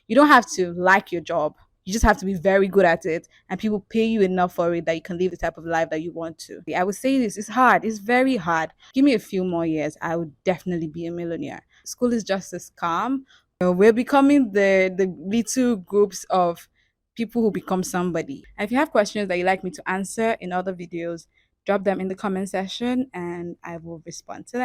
You don't have to like your job. You just have to be very good at it, and people pay you enough for it that you can live the type of life that you want to. I would say this, it's hard. It's very hard. Give me a few more years, I would definitely be a millionaire. School is just a scam. We're becoming the little groups of people who become somebody. And if you have questions that you'd like me to answer in other videos, drop them in the comment section and I will respond to them.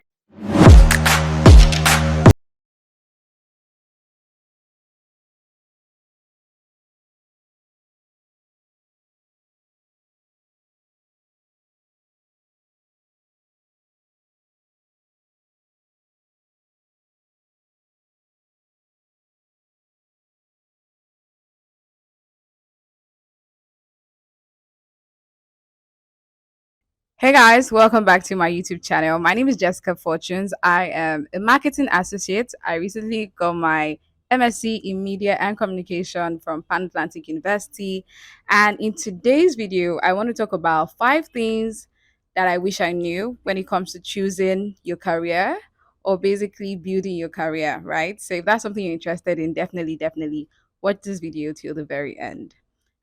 Hey guys, welcome back to my YouTube channel. My name is Jessica Fortunes. I am a marketing associate. I recently got my MSc in Media and Communication from Pan Atlantic University. And in today's video, I want to talk about 5 things that I wish I knew when it comes to choosing your career or basically building your career, right? So if that's something you're interested in, definitely watch this video till the very end.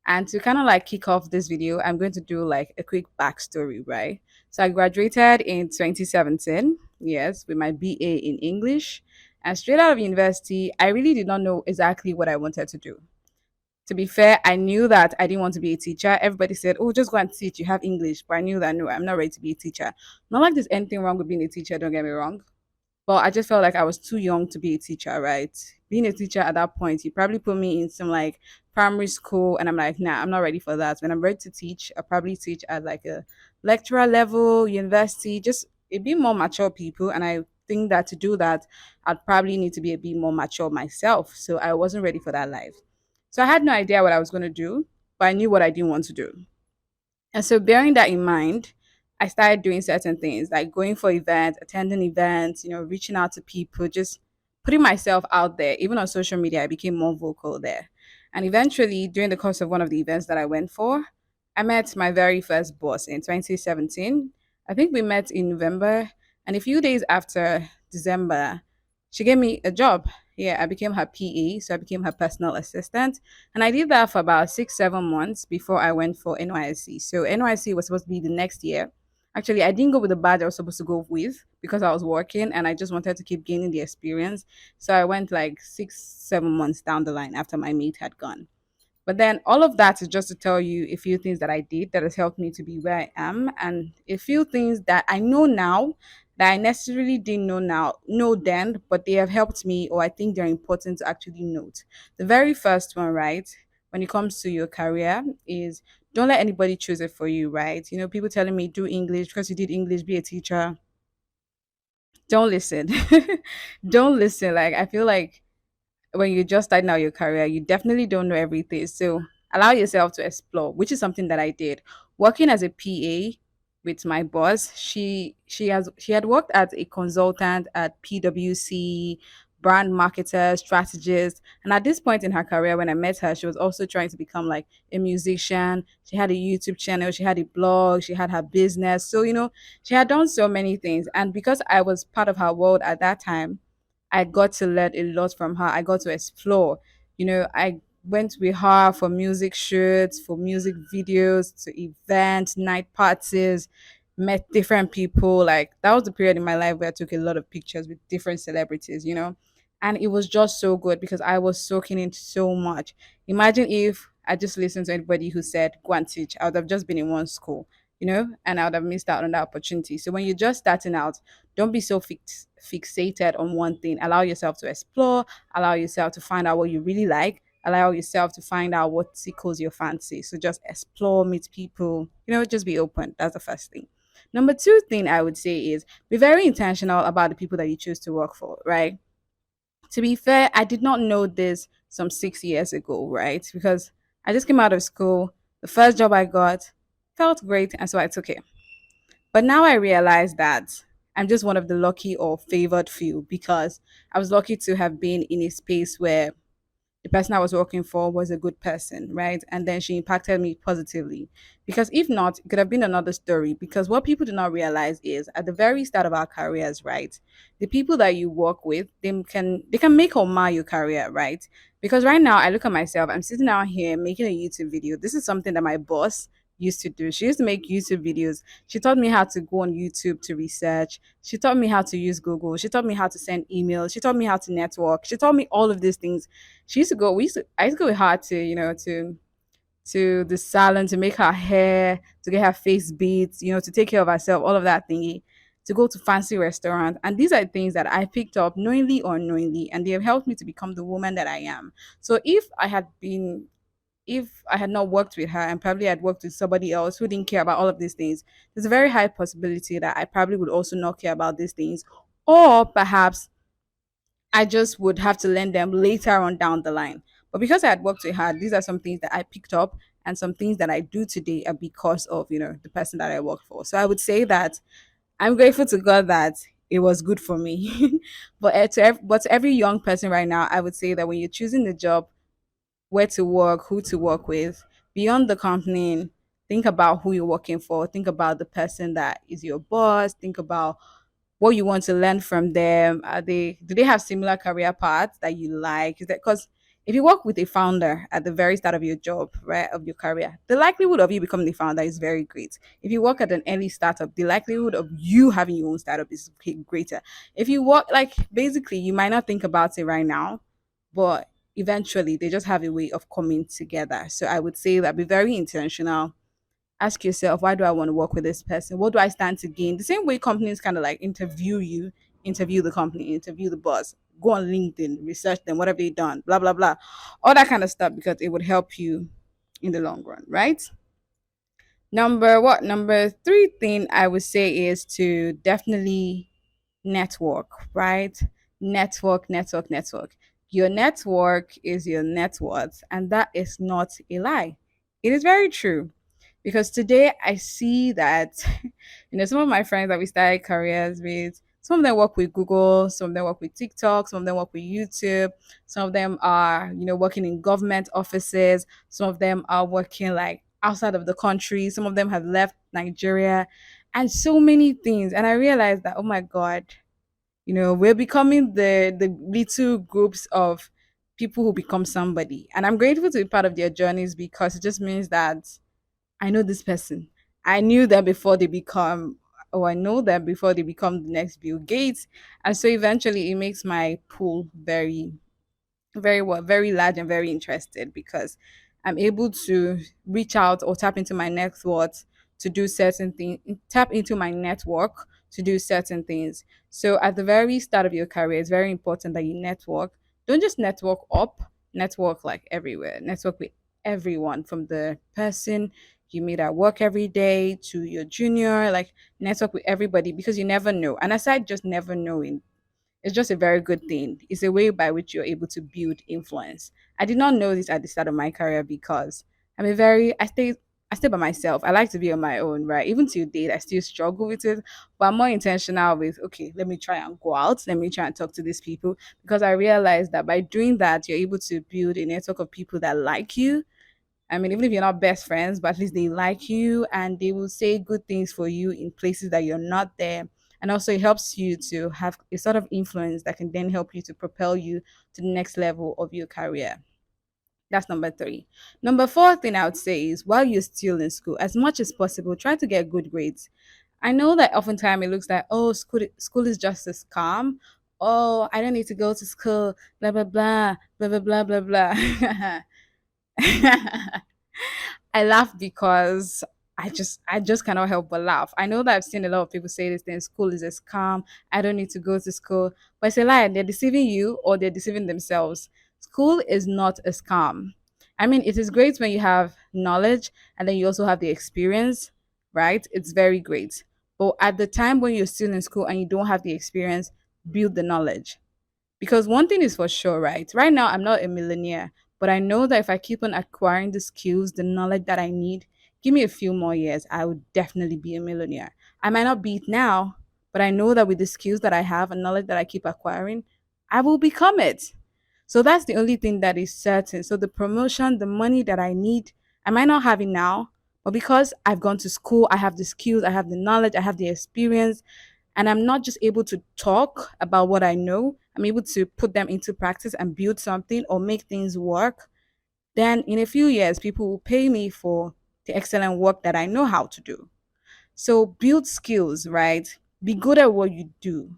And to kind of like kick off this video, I'm going to do like a quick backstory, right? So I graduated in 2017, yes, with my BA in English. And straight out of university, I really did not know exactly what I wanted to do. To be fair, I knew that I didn't want to be a teacher. Everybody said, oh, just go and teach. You have English. But I knew that no, I'm not ready to be a teacher. Not like there's anything wrong with being a teacher, don't get me wrong. But I just felt like I was too young to be a teacher, right? Being a teacher at that point, you probably put me in some like primary school, and I'm like, nah, I'm not ready for that. When I'm ready to teach, I'll probably teach at like a lecturer level, university, just a bit more mature people. And I think that to do that, I'd probably need to be a bit more mature myself. So I wasn't ready for that life. So I had no idea what I was going to do, but I knew what I didn't want to do. And so, bearing that in mind, I started doing certain things like going for events, attending events, reaching out to people, just putting myself out there. Even on social media, I became more vocal there. And eventually, during the course of one of the events that I went for, I met my very first boss in 2017. I think we met in November. And a few days after December, she gave me a job. Yeah, I became her PA. So I became her personal assistant. And I did that for about 6, 7 months before I went for NYSC. So NYSC was supposed to be the next year. Actually, I didn't go with the badge I was supposed to go with because I was working and I just wanted to keep gaining the experience. So I went like 6, 7 months down the line after my mate had gone. But then all of that is just to tell you a few things that I did that has helped me to be where I am, and a few things that I know now that I necessarily didn't know then, but they have helped me, or I think they're important to actually note. The very first one, right, when it comes to your career, is don't let anybody choose it for you, right? People telling me do English because you did English, be a teacher. Don't listen. Don't listen. Like I feel like when you just starting out your career, you definitely don't know everything. So allow yourself to explore, which is something that I did. Working as a PA with my boss, she had worked as a consultant at PwC, brand marketer, strategist. And at this point in her career, when I met her, she was also trying to become like a musician. She had a YouTube channel, she had a blog, she had her business. So, she had done so many things. And because I was part of her world at that time, I got to learn a lot from her. I got to explore. I went with her for music shoots, for music videos, to events, night parties, met different people. Like that was the period in my life where I took a lot of pictures with different celebrities. And it was just so good because I was soaking in so much. Imagine if I just listened to anybody who said, go and teach. I would have just been in one school, and I would have missed out on that opportunity. So when you're just starting out, don't be so fixated on one thing. Allow yourself to explore, allow yourself to find out what you really like, allow yourself to find out what tickles your fancy. So just explore, meet people, just be open. That's the first thing. Number two thing I would say is be very intentional about the people that you choose to work for, right? To be fair, I did not know this some 6 years ago, right? Because I just came out of school. The first job I got felt great, and so I took it. But now I realize that I'm just one of the lucky or favored few because I was lucky to have been in a space where the person I was working for was a good person, right? And then she impacted me positively. Because if not, it could have been another story. Because what people do not realize is at the very start of our careers, right? The people that you work with, they can make or mar your career, right? Because right now I look at myself, I'm sitting out here making a YouTube video. This is something that my boss used to do. She used to make YouTube videos. She taught me how to go on YouTube to research. She taught me how to use Google. She taught me how to send emails. She taught me how to network. She taught me all of these things. She used to go. I used to go with her to to the salon to make her hair, to get her face beads, to take care of herself, all of that thingy, to go to fancy restaurants. And these are things that I picked up knowingly or unknowingly, and they have helped me to become the woman that I am. So if I had not worked with her and probably had worked with somebody else who didn't care about all of these things, there's a very high possibility that I probably would also not care about these things. Or perhaps I just would have to learn them later on down the line. But because I had worked with her, these are some things that I picked up, and some things that I do today are because of, the person that I work for. So I would say that I'm grateful to God that it was good for me. But to every young person right now, I would say that when you're choosing the job, where to work, who to work with, beyond the company, think about who you're working for. Think about the person that is your boss. Think about what you want to learn from them. Do they have similar career paths that you like? Is that because if you work with a founder at the very start of your job, right, of your career, the likelihood of you becoming the founder is very great. If you work at an early startup, the likelihood of you having your own startup is greater. If you work, like, basically, you might not think about it right now, but eventually they just have a way of coming together. So I would say that be very intentional. Ask yourself, why do I want to work with this person? What do I stand to gain? The same way companies kind of like interview you, interview the company, interview the boss, go on LinkedIn, research them, what have they done, blah, blah, blah. All that kind of stuff, because it would help you in the long run, right? Number three thing I would say is to definitely network, right? Network. Your network is your net worth, and that is not a lie. It is very true. Because today I see that, some of my friends that we started careers with, some of them work with Google, some of them work with TikTok, some of them work with YouTube, some of them are, working in government offices, some of them are working like outside of the country, some of them have left Nigeria, and so many things. And I realized that, oh my God, we're becoming the little groups of people who become somebody. And I'm grateful to be part of their journeys, because it just means that I know this person. I knew them before they become, or I know them before they become the next Bill Gates. And so eventually it makes my pool very, very well, very large and very interested, because I'm able to reach out or tap into my network to do certain things, tap into my network to do certain things. So at the very start of your career, it's very important that you network. Don't just network up, network like everywhere. Network with everyone, from the person you meet at work every day to your junior, like network with everybody, because you never know. And aside just never knowing, it's just a very good thing. It's a way by which you're able to build influence. I did not know this at the start of my career, because I stay by myself. I like to be on my own, right? Even till date, I still struggle with it. But I'm more intentional with, okay, let me try and go out. Let me try and talk to these people. Because I realized that by doing that, you're able to build a network of people that like you. I mean, even if you're not best friends, but at least they like you, and they will say good things for you in places that you're not there. And also, it helps you to have a sort of influence that can then help you to propel you to the next level of your career. That's number three. Number four thing I would say is, while you're still in school, as much as possible, try to get good grades. I know that oftentimes it looks like, oh, school is just a scam. Oh, I don't need to go to school, blah, blah, blah, blah, blah, blah, blah, blah. I laugh because I just cannot help but laugh. I know that I've seen a lot of people say this thing, school is a scam. I don't need to go to school. But it's a lie. They're deceiving you, or they're deceiving themselves. School is not a scam. I mean, it is great when you have knowledge and then you also have the experience, right? It's very great. But at the time when you're still in school and you don't have the experience, build the knowledge. Because one thing is for sure, right? Right now, I'm not a millionaire, but I know that if I keep on acquiring the skills, the knowledge that I need, give me a few more years, I would definitely be a millionaire. I might not be it now, but I know that with the skills that I have and knowledge that I keep acquiring, I will become it. So that's the only thing that is certain. So the promotion, the money that I need, I might not have it now, but because I've gone to school, I have the skills, I have the knowledge, I have the experience, and I'm not just able to talk about what I know, I'm able to put them into practice and build something or make things work. Then in a few years, people will pay me for the excellent work that I know how to do. So build skills, right? Be good at what you do.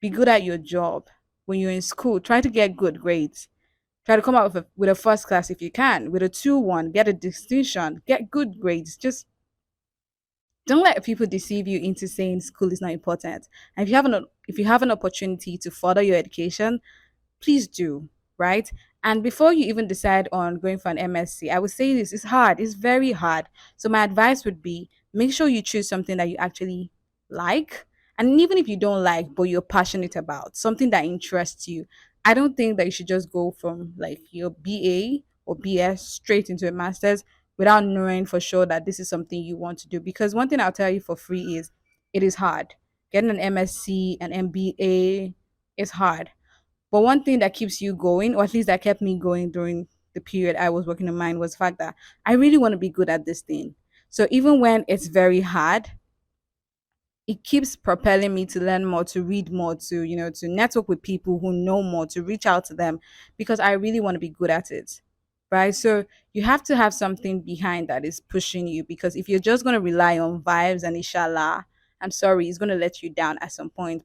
Be good at your job. When you're in school, try to get good grades. Try to come out with a first class if you can, with a 2-1, get a distinction, get good grades. Just don't let people deceive you into saying school is not important. And if you have an opportunity to further your education, please do, right? And before you even decide on going for an MSc, I would say this is hard. It's very hard. So my advice would be make sure you choose something that you actually like. And even if you don't like, but you're passionate about, something that interests you, I don't think that you should just go from like your BA or BS straight into a master's without knowing for sure that this is something you want to do. Because one thing I'll tell you for free is it is hard. Getting an MSc, an MBA is hard, but one thing that keeps you going, or at least that kept me going during the period I was working in mine, was the fact that I really want to be good at this thing. So even when it's very hard, it keeps propelling me to learn more, to read more, to to network with people who know more, to reach out to them, because I really want to be good at it. Right? So you have to have something behind that is pushing you, because if you're just going to rely on vibes and inshallah, I'm sorry, it's going to let you down at some point,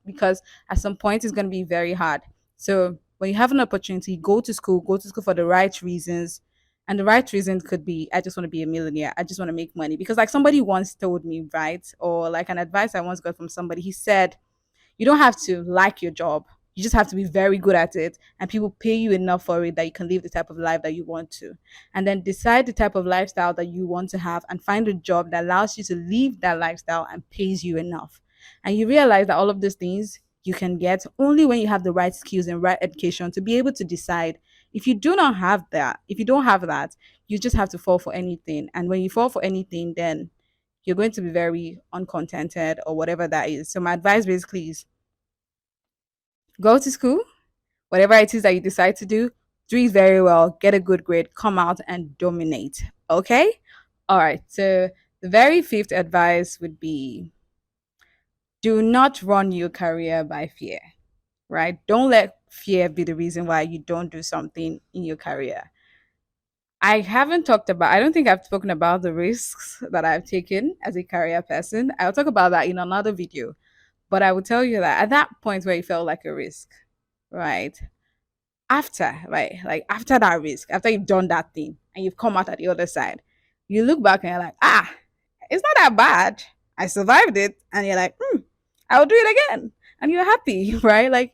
because at some point it's going to be very hard. So when you have an opportunity, go to school for the right reasons. And the right reason could be, I just want to be a millionaire. I just want to make money. Because, like, somebody once told me, right? Or like an advice I once got from somebody, he said, you don't have to like your job. You just have to be very good at it, and people pay you enough for it that you can live the type of life that you want to. And then decide the type of lifestyle that you want to have and find a job that allows you to live that lifestyle and pays you enough. And you realize that all of these things you can get only when you have the right skills and right education to be able to decide. If you do not have that, if you don't have that, you just have to fall for anything. And when you fall for anything, then you're going to be very uncontented or whatever that is. So my advice basically is go to school, whatever it is that you decide to do it very well, get a good grade, come out and dominate. Okay? All right. So the very fifth advice would be do not run your career by fear, right? Don't let fear be the reason why you don't do something in your career. I don't think I've spoken about the risks that I've taken as a career person. I'll talk about that in another video. But I will tell you that at that point where it felt like a risk, right? After, right, like after that risk, after you've done that thing and you've come out at the other side, you look back and you're like, it's not that bad. I survived it. And you're like, I'll do it again. And you're happy, right? Like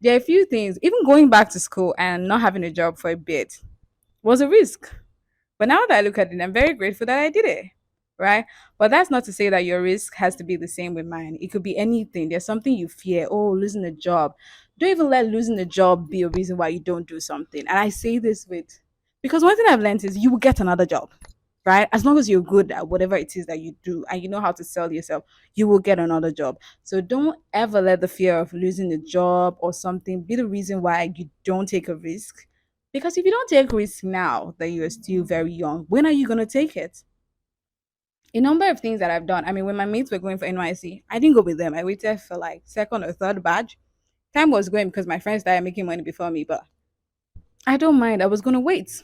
there are a few things, even going back to school and not having a job for a bit was a risk. But now that I look at it, I'm very grateful that I did it. Right. But that's not to say that your risk has to be the same with mine. It could be anything. There's something you fear. Oh, losing a job. Don't even let losing a job be a reason why you don't do something. And I say this with, because one thing I've learned is you will get another job. Right. As long as you're good at whatever it is that you do and you know how to sell yourself, you will get another job. So don't ever let the fear of losing a job or something be the reason why you don't take a risk, because if you don't take risk now that you're still very young, when are you going to take it? A number of things that I've done. I mean, when my mates were going for NYC, I didn't go with them. I waited for like second or third batch. Time was going because my friends started making money before me, but I don't mind. I was going to wait.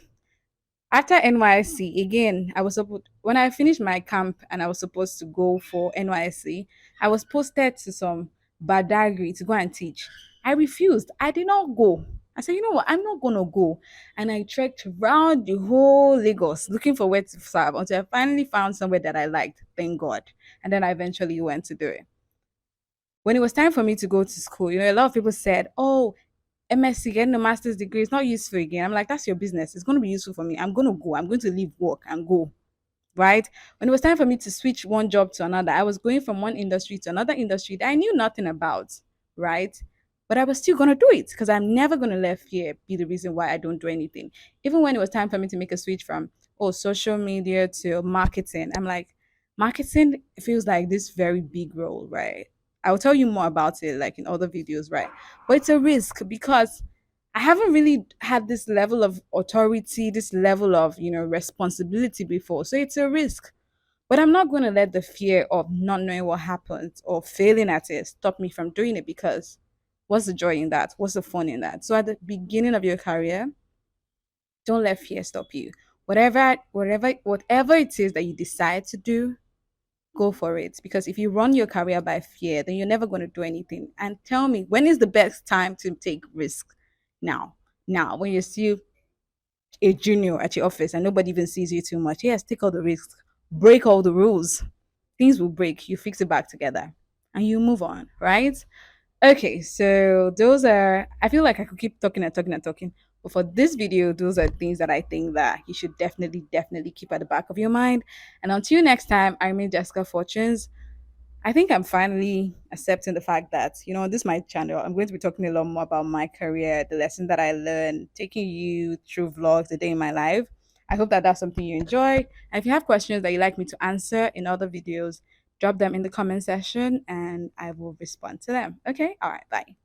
After NYSC, again, I was supposed when I finished my camp and I was supposed to go for NYSC, I was posted to some Badagry to go and teach. I refused. I did not go. I said, you know what, I'm not gonna go. And I trekked around the whole Lagos looking for where to serve until I finally found somewhere that I liked, thank God. And then I eventually went to do it. When it was time for me to go to school, a lot of people said, oh, MSc, getting a master's degree is not useful again. I'm like, that's your business. It's going to be useful for me. I'm going to go. I'm going to leave work and go. Right? When it was time for me to switch one job to another, I was going from one industry to another industry that I knew nothing about. Right? But I was still going to do it because I'm never going to let fear be the reason why I don't do anything. Even when it was time for me to make a switch from, social media to marketing, I'm like, marketing feels like this very big role, right? I'll tell you more about it like in other videos, right? But it's a risk because I haven't really had this level of authority, this level of, responsibility before. So it's a risk. But I'm not going to let the fear of not knowing what happens or failing at it stop me from doing it, because what's the joy in that? What's the fun in that? So at the beginning of your career, don't let fear stop you. Whatever it is that you decide to do, go for it. Because if you run your career by fear, then you're never going to do anything. And tell me, when is the best time to take risks? Now. Now, when you're still a junior at your office and nobody even sees you too much, yes, take all the risks, break all the rules. Things will break. You fix it back together and you move on, right? Okay, so those are, I feel like I could keep talking and talking and talking. But for this video, those are things that I think that you should definitely keep at the back of your mind. And until next time, I'm Jessica Fortunes. I think I'm finally accepting the fact that, this is my channel. I'm going to be talking a lot more about my career, the lesson that I learned, taking you through vlogs, a day in my life. I hope that that's something you enjoy. And if you have questions that you'd like me to answer in other videos, drop them in the comment section and I will respond to them. Okay? All right. Bye.